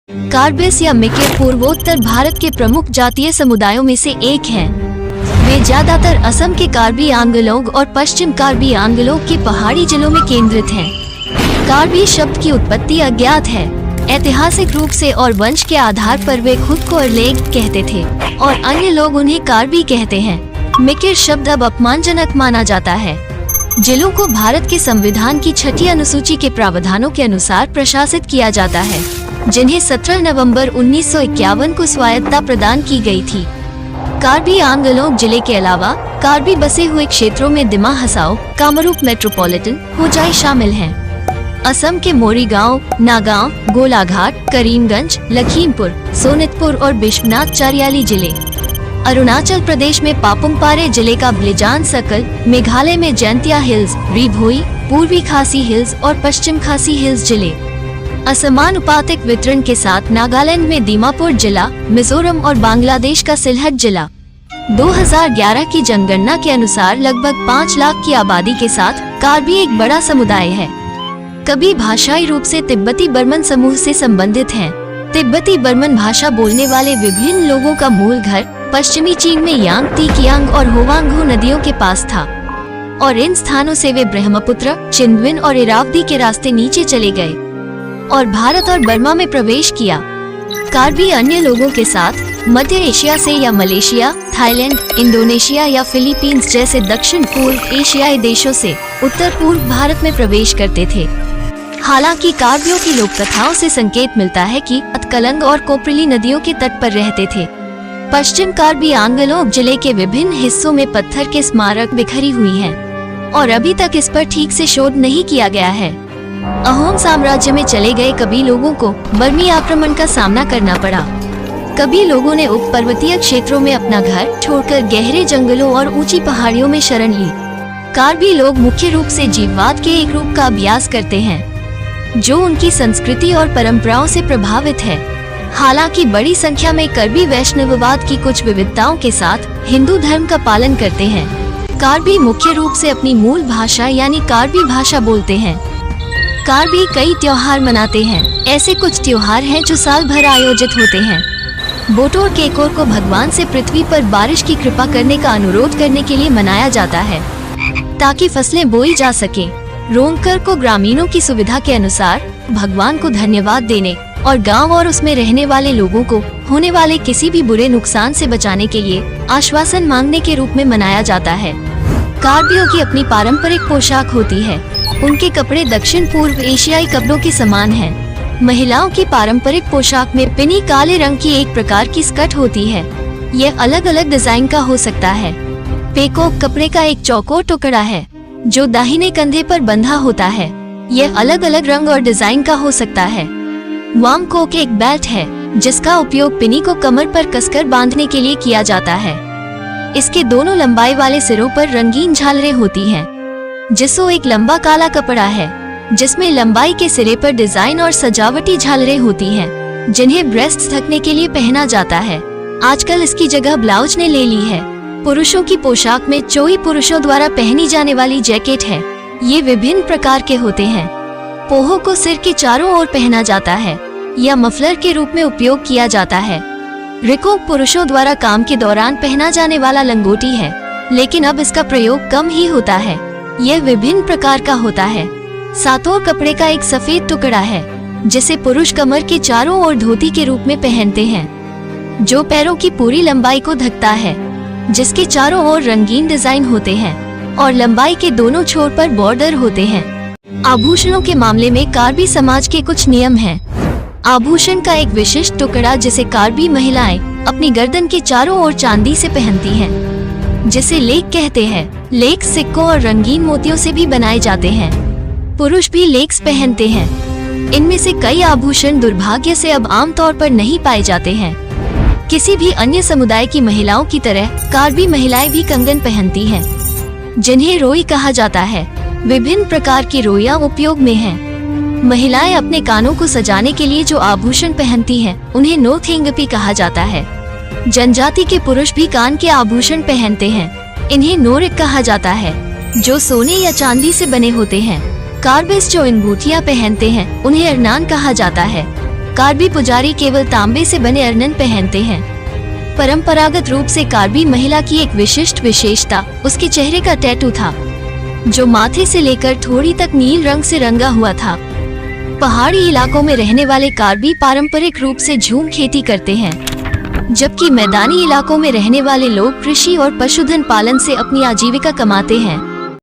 कार्बिस या मिकिर पूर्वोत्तर भारत के प्रमुख जातीय समुदायों में से एक हैं। वे ज्यादातर असम के कार्बी आंगलोग और पश्चिम कार्बी आंगलोग के पहाड़ी जिलों में केंद्रित हैं। कार्बी शब्द की उत्पत्ति अज्ञात है। ऐतिहासिक रूप से और वंश के आधार पर वे खुद को अर्लेग कहते थे और अन्य लोग उन्हें कार्बी कहते हैं। मिकिर शब्द अब अपमानजनक माना जाता है। जिलों को भारत के संविधान की 6ठी अनुसूची के प्रावधानों के अनुसार प्रशासित किया जाता है, जिन्हें 17 नवंबर 1951 को स्वायत्तता प्रदान की गई थी। कार्बी आंगलोग जिले के अलावा कार्बी बसे हुए क्षेत्रों में दिमा हसाओ, कामरूप मेट्रोपॉलिटन, होजाई शामिल हैं। असम के मोरीगांव, नागांव, गोलाघाट, करीमगंज, लखीमपुर, सोनितपुर और बिश्वनाथ चारियाली जिले। अरुणाचल प्रदेश में पापुमपारे जिले का ब्लिजान सर्कल, मेघालय में जैंतिया हिल्स, रिभोई, पूर्वी खासी हिल्स और पश्चिम खासी हिल्स जिले। असमानुपातिक वितरण के साथ नागालैंड में दीमापुर जिला, मिजोरम और बांग्लादेश का सिलहट जिला। 2011 की जनगणना के अनुसार लगभग 5 लाख की आबादी के साथ कार्बी एक बड़ा समुदाय है। कभी भाषाई रूप से तिब्बती बर्मन समूह से संबंधित हैं। तिब्बती बर्मन भाषा बोलने वाले विभिन्न लोगों का मूल घर पश्चिमी चीन में यांगती कियांग और होवांगहू नदियों के पास था और इन स्थानों से वे ब्रह्मपुत्र, चिंदविन और इरावदी के रास्ते नीचे चले गए और भारत और बर्मा में प्रवेश किया। कार्बी अन्य लोगों के साथ मध्य एशिया से या मलेशिया, थाईलैंड, इंडोनेशिया या फिलीपींस जैसे दक्षिण पूर्व एशियाई देशों से उत्तर पूर्व भारत में प्रवेश करते थे। हालांकि कार्बियों की लोक कथाओं से संकेत मिलता है कि अतकलंग और कोपरली नदियों के तट पर रहते थे। पश्चिम कार्बी आंगलोग जिले के विभिन्न हिस्सों में पत्थर के स्मारक बिखरी हुई हैं और अभी तक इस पर ठीक से शोध नहीं किया गया है। अहोम साम्राज्य में चले गए कभी लोगों को बर्मी आक्रमण का सामना करना पड़ा। कभी लोगों ने उप पर्वतीय क्षेत्रों में अपना घर छोड़कर गहरे जंगलों और ऊंची पहाड़ियों में शरण ली। कार्बी लोग मुख्य रूप से जीववाद के एक रूप का अभ्यास करते हैं जो उनकी संस्कृति और परंपराओं से प्रभावित है। हालांकि बड़ी संख्या में कार्बी वैष्णववाद की कुछ विविधताओं के साथ हिंदू धर्म का पालन करते हैं। कार्बी मुख्य रूप से अपनी मूल भाषा यानी कार्बी भाषा बोलते हैं। कार्बी कई त्योहार मनाते हैं। ऐसे कुछ त्योहार हैं जो साल भर आयोजित होते हैं। बोटोर केकोर को भगवान से पृथ्वी पर बारिश की कृपा करने का अनुरोध करने के लिए मनाया जाता है ताकि फसलें बोई जा सके। रोंगकर को ग्रामीणों की सुविधा के अनुसार भगवान को धन्यवाद देने और गांव और उसमें रहने वाले लोगों को होने वाले किसी भी बुरे नुकसान से बचाने के लिए आश्वासन मांगने के रूप में मनाया जाता है। कार्बियों की अपनी पारंपरिक पोशाक होती है। उनके कपड़े दक्षिण पूर्व एशियाई कपड़ों के समान हैं। महिलाओं की पारंपरिक पोशाक में पिनी काले रंग की एक प्रकार की स्कर्ट होती है। यह अलग अलग डिजाइन का हो सकता है। पेकोक कपड़े का एक चौकोर टुकड़ा है जो दाहिने कंधे पर बंधा होता है। यह अलग अलग रंग और डिजाइन का हो सकता है। वामकोक एक बेल्ट है जिसका उपयोग पिनी को कमर पर कसकर बांधने के लिए किया जाता है। इसके दोनों लंबाई वाले सिरों पर रंगीन झालरें होती हैं। जिसो एक लंबा काला कपड़ा है जिसमें लंबाई के सिरे पर डिजाइन और सजावटी झालरें होती हैं जिन्हें ब्रेस्ट ढकने के लिए पहना जाता है। आजकल इसकी जगह ब्लाउज ने ले ली है। पुरुषों की पोशाक में चोई पुरुषों द्वारा पहनी जाने वाली जैकेट है। ये विभिन्न प्रकार के होते हैं। पोहो को सिर के चारों ओर पहना जाता है या मफलर के रूप में उपयोग किया जाता है। रिकोक पुरुषों द्वारा काम के दौरान पहना जाने वाला लंगोटी है, लेकिन अब इसका प्रयोग कम ही होता है। यह विभिन्न प्रकार का होता है। सातोर कपड़े का एक सफेद टुकड़ा है जिसे पुरुष कमर के चारों ओर धोती के रूप में पहनते हैं जो पैरों की पूरी लंबाई को ढकता है, जिसके चारों ओर रंगीन डिजाइन होते हैं और लंबाई के दोनों छोर पर बॉर्डर होते हैं। आभूषणों के मामले में कार्बी समाज के कुछ नियम हैं। आभूषण का एक विशिष्ट टुकड़ा जिसे कार्बी महिलाएं अपनी गर्दन के चारों ओर चांदी से पहनती हैं, जिसे लेक कहते हैं। लेक सिक्कों और रंगीन मोतियों से भी बनाए जाते हैं। पुरुष भी लेक्स पहनते हैं। इनमें से कई आभूषण दुर्भाग्य से अब आमतौर पर नहीं पाए जाते हैं। किसी भी अन्य समुदाय की महिलाओं की तरह कार्बी महिलाएं भी कंगन पहनती हैं, जिन्हें रोई कहा जाता है। विभिन्न प्रकार की रोइयां उपयोग में हैं। महिलाएं अपने कानों को सजाने के लिए जो आभूषण पहनती हैं, उन्हें नोथेंगपी कहा जाता है। जनजाति के पुरुष भी कान के आभूषण पहनते हैं। इन्हें नोरिक कहा जाता है, जो सोने या चांदी से बने होते हैं। कार्बिस जो अंगूठियां पहनते हैं, उन्हें अरनान कहा जाता है। कार्बी पुजारी केवल तांबे से बने अर्नन पहनते हैं। परंपरागत रूप से कार्बी महिला की एक विशिष्ट विशेषता उसके चेहरे का टैटू था, जो माथे से लेकर ठोड़ी तक नील रंग से रंगा हुआ था। पहाड़ी इलाकों में रहने वाले कार्बी पारंपरिक रूप से झूम खेती करते हैं, जबकि मैदानी इलाकों में रहने वाले लोग कृषि और पशुधन पालन से अपनी आजीविका कमाते हैं।